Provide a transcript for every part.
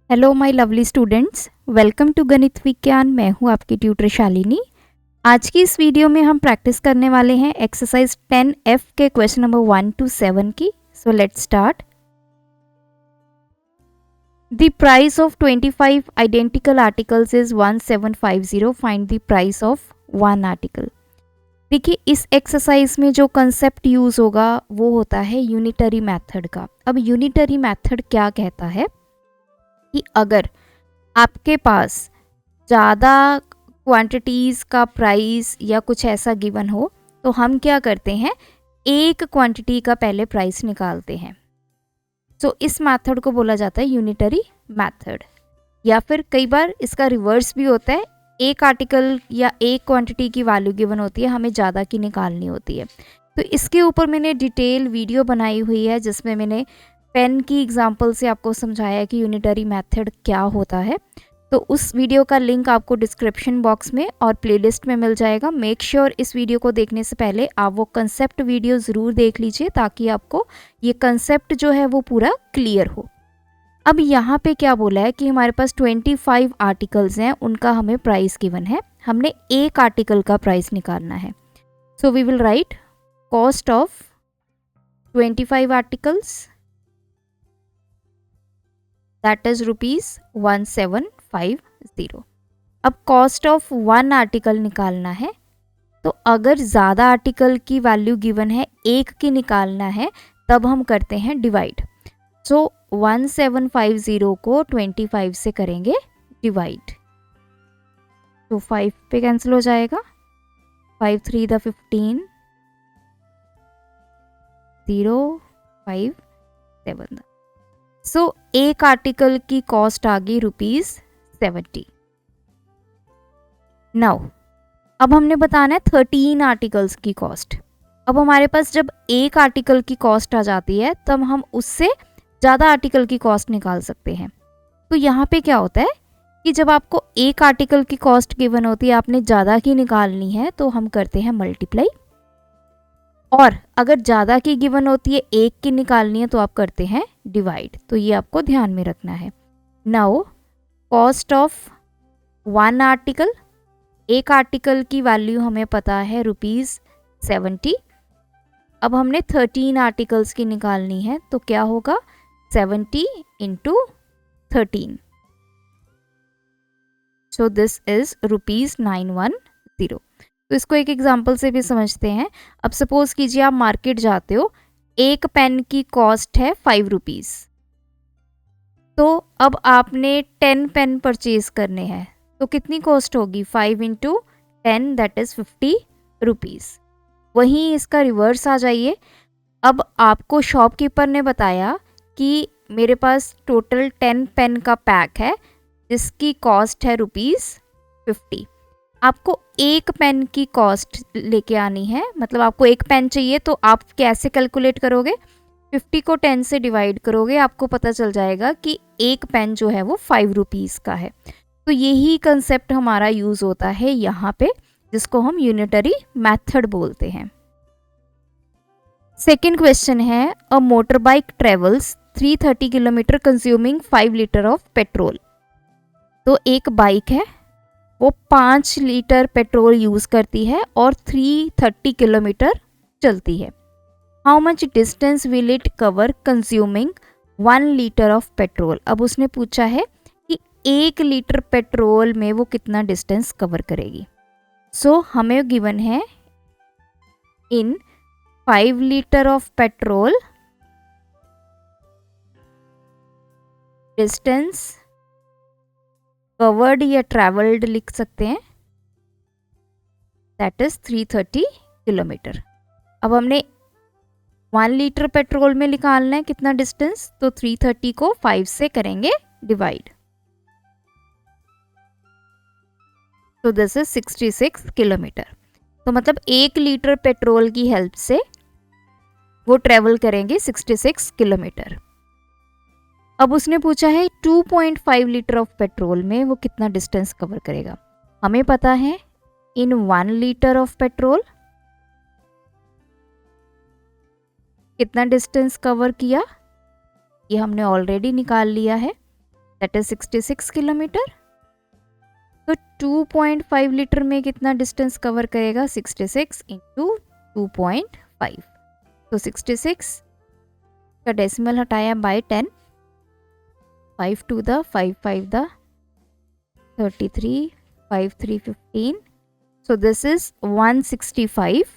Hello my lovely students, welcome to Ganit Vigyan. मैं हूं आपकी ट्यूटर शालिनी। आज की इस वीडियो में हम प्रैक्टिस करने वाले हैं एक्सरसाइज 10F के क्वेश्चन नंबर 1 to 7 की। So let's start. The price of 25 identical articles is 1750। Find the price of one article. देखिए, इस एक्सरसाइज में जो कंसेप्ट यूज होगा वो होता है यूनिटरी मेथड का। अब यूनिटरी मेथड क्या कहता है कि अगर आपके पास ज़्यादा क्वांटिटीज़ का प्राइस या कुछ ऐसा गिवन हो तो हम क्या करते हैं, एक क्वांटिटी का पहले प्राइस निकालते हैं। सो इस मेथड को बोला जाता है यूनिटरी मेथड। या फिर कई बार इसका रिवर्स भी होता है, एक आर्टिकल या एक क्वांटिटी की वैल्यू गिवन होती है, हमें ज़्यादा की निकालनी होती है। तो इसके ऊपर मैंने डिटेल वीडियो बनाई हुई है जिसमें मैंने पेन की एग्जांपल से आपको समझाया कि यूनिटरी मेथड क्या होता है। तो उस वीडियो का लिंक आपको डिस्क्रिप्शन बॉक्स में और प्लेलिस्ट में मिल जाएगा। मेक श्योर इस वीडियो को देखने से पहले आप वो कंसेप्ट वीडियो ज़रूर देख लीजिए ताकि आपको ये कंसेप्ट जो है वो पूरा क्लियर हो। अब यहाँ पे क्या बोला है कि हमारे पास 25 आर्टिकल्स हैं, उनका हमें प्राइस गिवन है, हमने एक आर्टिकल का प्राइस निकालना है। So we will write cost of 25 articles, that is ₹1750। अब कॉस्ट ऑफ वन आर्टिकल निकालना है, तो अगर ज़्यादा आर्टिकल की वैल्यू गिवन है, एक की निकालना है, तब हम करते हैं डिवाइड। सो 1750 को 25 से करेंगे डिवाइड, तो 5 पे कैंसिल हो जाएगा, 5 3 द 15, 0 5 7। सो एक आर्टिकल की कॉस्ट आ गई ₹70। नाउ अब हमने बताना है 13 आर्टिकल्स की कॉस्ट। अब हमारे पास जब एक आर्टिकल की कॉस्ट आ जाती है तब हम उससे ज़्यादा आर्टिकल की कॉस्ट निकाल सकते हैं। तो यहाँ पे क्या होता है कि जब आपको एक आर्टिकल की कॉस्ट गिवन होती है, आपने ज़्यादा की निकालनी है, तो हम करते हैं मल्टीप्लाई। और अगर ज़्यादा की गिवन होती है, एक की निकालनी है, तो आप करते हैं डिवाइड। तो ये आपको ध्यान में रखना है। Now cost of one article, एक आर्टिकल की वैल्यू हमें पता है ₹70। अब हमने 13 आर्टिकल्स की निकालनी है, तो क्या होगा 70 × 13। So this is ₹910। तो इसको एक एग्जांपल से भी समझते हैं। अब सपोज कीजिए आप मार्केट जाते हो, एक पेन की कॉस्ट है ₹5। तो अब आपने 10 पेन परचेज करने हैं, तो कितनी कॉस्ट होगी, 5 × 10 दैट इज ₹50। वहीं इसका रिवर्स आ जाइए। अब आपको शॉपकीपर ने बताया कि मेरे पास टोटल 10 पेन का पैक है जिसकी कॉस्ट है ₹50। आपको एक पेन की कॉस्ट लेके आनी है, मतलब आपको एक पेन चाहिए, तो आप कैसे कैलकुलेट करोगे, 50 को 10 से डिवाइड करोगे, आपको पता चल जाएगा कि एक पेन जो है वो ₹5 का है। तो यही कंसेप्ट हमारा यूज़ होता है यहाँ पे, जिसको हम यूनिटरी मेथड बोलते हैं। सेकेंड क्वेश्चन है, a motor bike travels 330 kilometre consuming 5 litre of petrol. तो एक बाइक है, वो 5 लीटर पेट्रोल यूज़ करती है और 330 किलोमीटर चलती है। How much distance will it cover consuming 1 litre of petrol. अब उसने पूछा है कि 1 लीटर पेट्रोल में वो कितना डिस्टेंस कवर करेगी। सो हमें गिवन है इन 5 litre of petrol distance covered या ट्रैवल्ड लिख सकते हैं, दैट इज 330 किलोमीटर। अब हमने 1 लीटर पेट्रोल में निकालना है कितना डिस्टेंस, तो 330 को 5 से करेंगे डिवाइड, तो दिस इज 66 किलोमीटर। तो मतलब 1 लीटर पेट्रोल की हेल्प से वो ट्रेवल करेंगे 66 किलोमीटर। अब उसने पूछा है 2.5 लीटर ऑफ पेट्रोल में वो कितना डिस्टेंस कवर करेगा। हमें पता है इन 1 लीटर ऑफ पेट्रोल कितना डिस्टेंस कवर किया, ये हमने ऑलरेडी निकाल लिया है। That is 66 kilometre. तो 2.5 लीटर में कितना डिस्टेंस कवर करेगा? 66 इंटू 2.5। तो 66 का डेसिमल हटाया bye 10, 5 to the 5 5 the 33, 5 3 15। So this is 165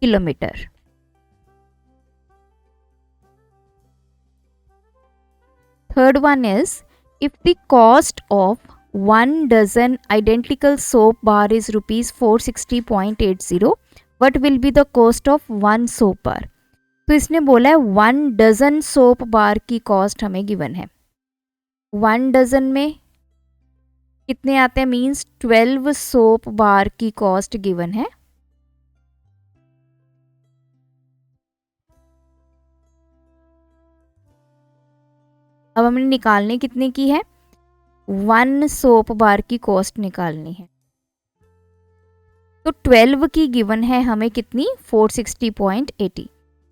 kilometer. Third one is, if the cost of 1 dozen identical soap bar is rupees 460.80, what will be the cost of 1 soap bar? तो इसने बोला है 1 dozen soap bar की cost हमें given है। 1 dozen में कितने आते हैं? मीन्स 12 सोप बार की कॉस्ट गिवन है। अब हमने निकालने कितने की है? 1 सोप बार की कॉस्ट निकालनी है। तो 12 की गिवन है हमें कितनी? 460.80।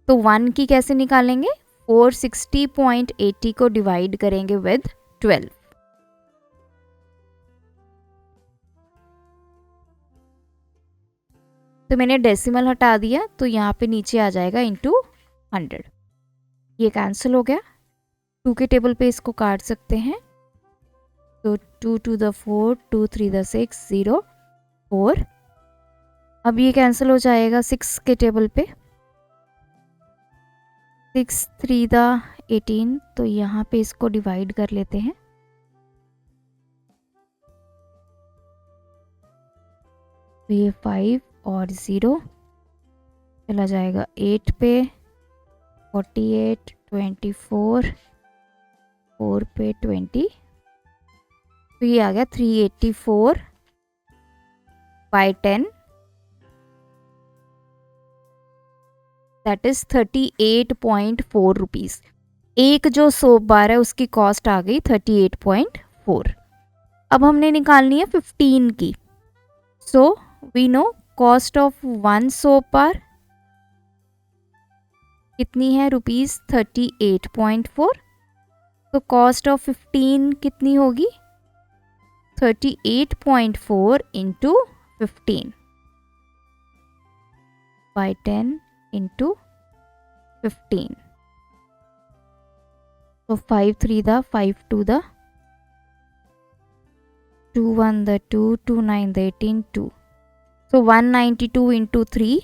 तो 1 की कैसे निकालेंगे? 460.80 को डिवाइड करेंगे विद 12। तो मैंने डेसिमल हटा दिया, तो यहाँ पे नीचे आ जाएगा इंटू 100। ये कैंसिल हो गया। 2 के टेबल पे इसको काट सकते हैं। तो 2 टू द 4, 2 3 द 6, 0 4। अब ये कैंसिल हो जाएगा 6 के टेबल पे। 6 3 द 18। तो यहाँ पे इसको डिवाइड कर लेते हैं। तो ये 5 और 0 चला जाएगा 8 पे, 48, 24, 4 पे 20। तो ये आ गया 384 बाय 10, दैट इज 38.4 रुपीज़। एक जो सोप बार है उसकी कॉस्ट आ गई 38.4। अब हमने निकालनी है 15 की। So we know cost of 1 soap bar कितनी है? रुपीज़ 38.4। तो कॉस्ट ऑफ 15 कितनी होगी? 38.4 इंटू 15 बाय 10 इंटू 15। तो 5 3 the 5 2 the 2 1 the 2 2 9 the 18 2। So 192 into 3,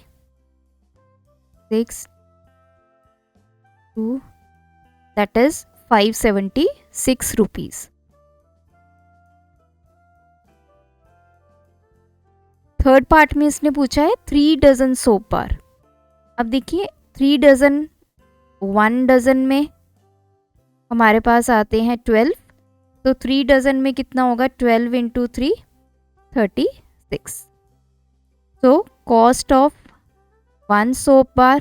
6 2, that is 576 rupees। Third part में इसने पूछा है 3 डजन सोप बार। अब देखिए 3 डजन, 1 डजन में हमारे पास आते हैं 12। तो 3 डजन में कितना होगा? 12 into 3 36। So cost of 1 soap bar,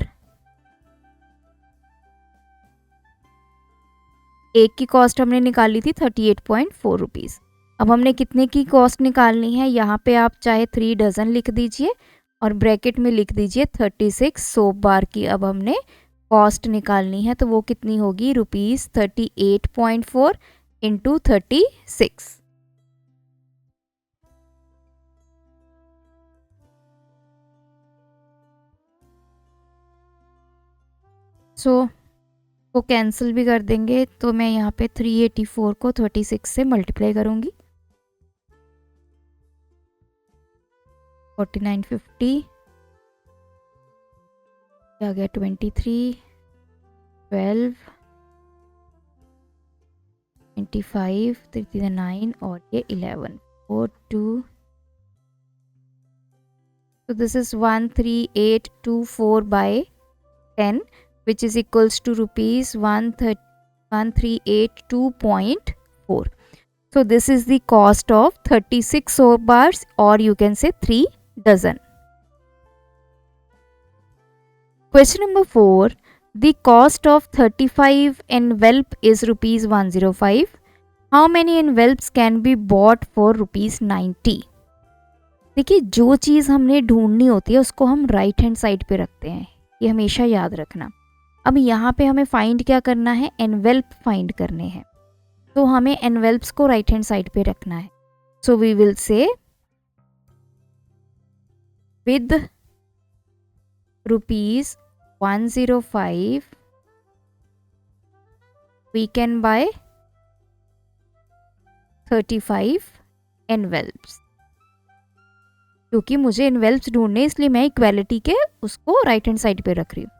एक की कॉस्ट हमने निकाली थी 38.4 रुपीज़। अब हमने कितने की कॉस्ट निकालनी है? यहाँ पे आप चाहे 3 डजन लिख दीजिए और ब्रैकेट में लिख दीजिए 36 सोप बार की अब हमने कॉस्ट निकालनी है। तो वो कितनी होगी? Rupees 38.4 into 36। सो को कैंसिल भी कर देंगे। तो मैं यहाँ पे 384 को 36 से मल्टीप्लाई करूँगी। 4950 आ गया 23, 12, 25, 39 और ये 11, 4 2। So this is 13824 by 10, which is equals to rupees 1382.4. So this is the cost of 36 soap bars, or you can say 3 dozen. Question number 4. The cost of 35 envelope is rupees 105. How many envelopes can be bought for rupees 90? देखिए जो चीज़ हमने ढूंढनी होती है उसको हम right hand side पे रखते हैं, ये हमेशा याद रखना। अब यहाँ पे हमें फाइंड क्या करना है? एनवेल्प फाइंड करने हैं। तो हमें एनवेल्प्स को राइट हैंड साइड पे रखना है. So we will say with ₹105 we can buy 35 envelopes. क्योंकि मुझे envelopes ढूंढने, इसलिए मैं इक्वालिटी के उसको राइट हैंड साइड पे रख रही हूँ.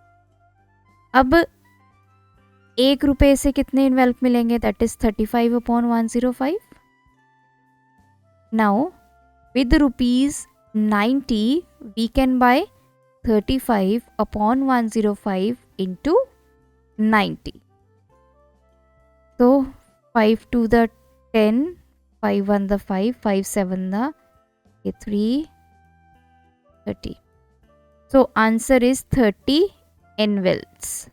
अब ₹1 से कितने envelope मिलेंगे? That is 35/105. Now with ₹90 we can buy 35/105 into 90. So 5 to the 10, 5 1 the 5, 5 7 the 3, 30. So answer is 30 envelopes.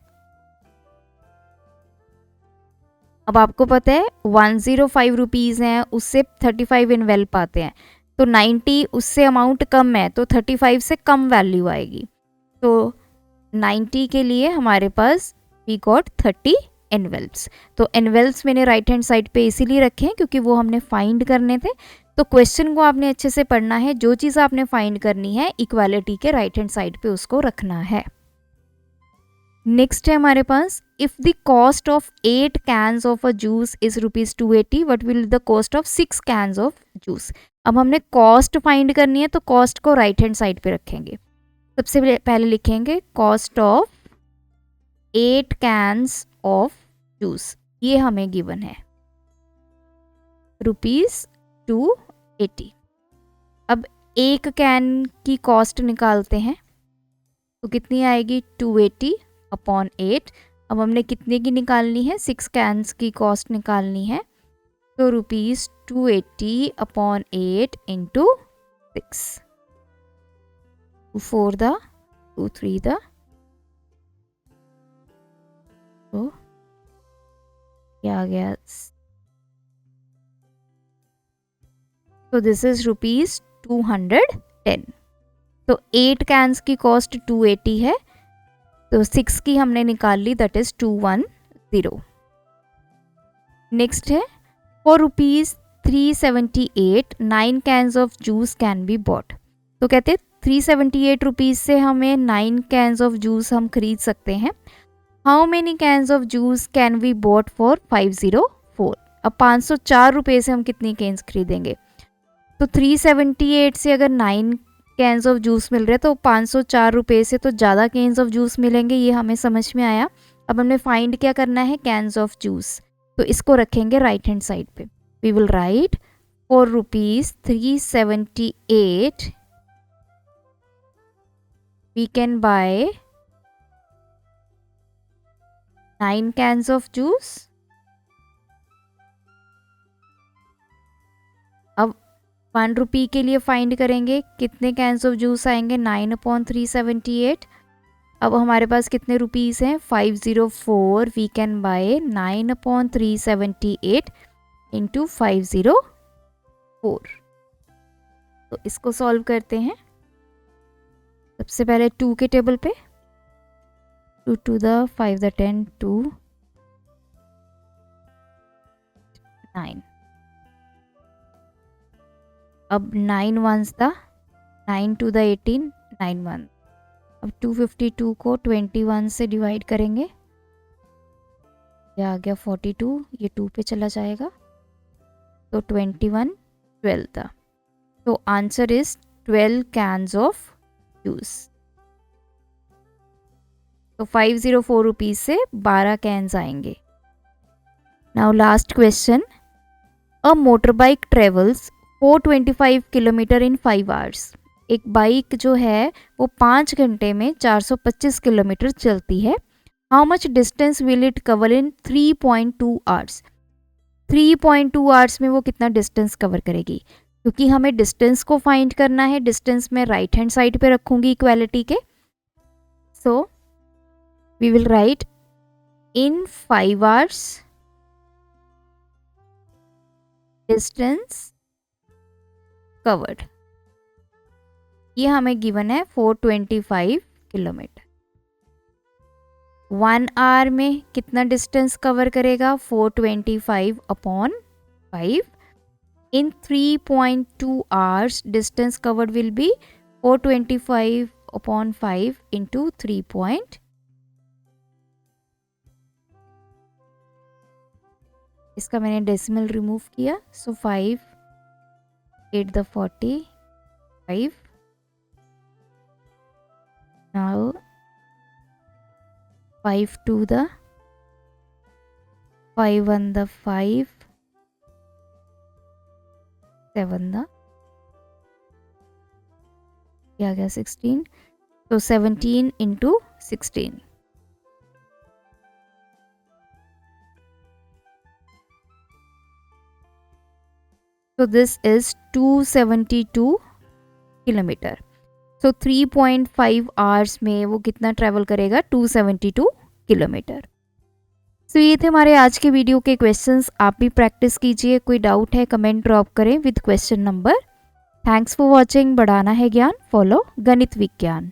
अब आपको पता है 105 रुपीज़ हैं, उससे 35 एनवेल्प आते हैं, तो 90 उससे अमाउंट कम है, तो 35 से कम वैल्यू आएगी. तो 90 के लिए हमारे पास वी गॉट 30 एनवेल्प्स. तो एनवेल्प्स मैंने राइट हैंड साइड पे इसीलिए रखे हैं क्योंकि वो हमने फाइंड करने थे. तो क्वेश्चन को आपने अच्छे से पढ़ना है, जो चीज़ आपने फाइंड करनी है इक्वालिटी के राइट हैंड साइड पे उसको रखना है. नेक्स्ट है हमारे पास, if the cost of 8 cans of a juice is ₹280, what will the cost of 6 cans of juice. अब हमने कॉस्ट फाइंड करनी है, तो कॉस्ट को राइट हैंड साइड पे रखेंगे. सबसे पहले लिखेंगे cost of 8 cans of juice, ये हमें गिवन है ₹280. अब एक कैन की कॉस्ट निकालते हैं, तो कितनी आएगी? 280/8. अब हमने कितने की निकालनी है? 6 कैन्स की कॉस्ट निकालनी है, तो ₹280/8 इंटू 6. 2 4 द 2 3 द, तो क्या आ गया? तो दिस इज ₹210. तो 8 कैन्स की कॉस्ट 280 है, तो 6 की हमने निकाल ली, दैट इज 210. नेक्स्ट है for ₹378 9 cans of juice can be bought. तो कहते हैं 378 रुपीज़ से हमें 9 कैन्स ऑफ जूस हम खरीद सकते हैं. How many cans of juice can be bought for 504. अब 504 रुपये से हम कितनी कैन्स खरीदेंगे? तो 378 से अगर 9 कैन्स ऑफ जूस मिल रहे हैं, तो 504 रुपये से तो ज़्यादा कैन्स ऑफ जूस मिलेंगे, ये हमें समझ में आया. अब हमने फाइंड क्या करना है? Cans of juice. तो इसको रखेंगे राइट हैंड साइड पे. We will write for ₹378 we can buy 9 cans of juice. अब ₹1 के लिए फाइंड करेंगे कितने कैन्स ऑफ जूस आएंगे? 9/378. अब हमारे पास कितने रुपीज़ हैं? 504. We can buy 9/378 into 504. तो इसको सॉल्व करते हैं. सबसे पहले 2 के टेबल पे 2 to the 5 the 10 2 9. अब 9 ones the 9 to the 18 9 1. अब 252 को 21 से डिवाइड करेंगे, ये आ गया 42, ये 2 पे चला जाएगा, तो 21 12 था. तो answer is 12 cans of juice. तो 504 रुपीज़ से 12 कैन्स आएंगे. Now last question, a motor bike travels 425 kilometre in 5 hours. एक बाइक जो है वो 5 घंटे में 425 किलोमीटर चलती है. How much distance will it cover in 3.2 hours. 3.2 hours में वो कितना डिस्टेंस कवर करेगी? क्योंकि हमें डिस्टेंस को फाइंड करना है, डिस्टेंस में राइट हैंड साइड पे रखूंगी इक्वालिटी के. So we will write in 5 hours distance covered. ये हमें गिवन है 425 किलोमीटर. 1 आवर में कितना डिस्टेंस कवर करेगा, 425 upon 5. In 3.2 hours, distance covered will be 425 upon 5 into 3. इसका मैंने डेसिमल रिमूव किया, सो 5 8 the 45. Now 5 2 the 5 1 the 5 7 the क्या गया 16, तो 17 into 16. So this is 272 kilometre. So 3.5 hours में वो कितना ट्रैवल करेगा, 272 किलोमीटर. सो ये थे हमारे आज के वीडियो के क्वेश्चंस. आप भी प्रैक्टिस कीजिए. कोई डाउट है कमेंट ड्रॉप करें with question number. Thanks for watching. बढ़ाना है ज्ञान, फॉलो गणित विज्ञान.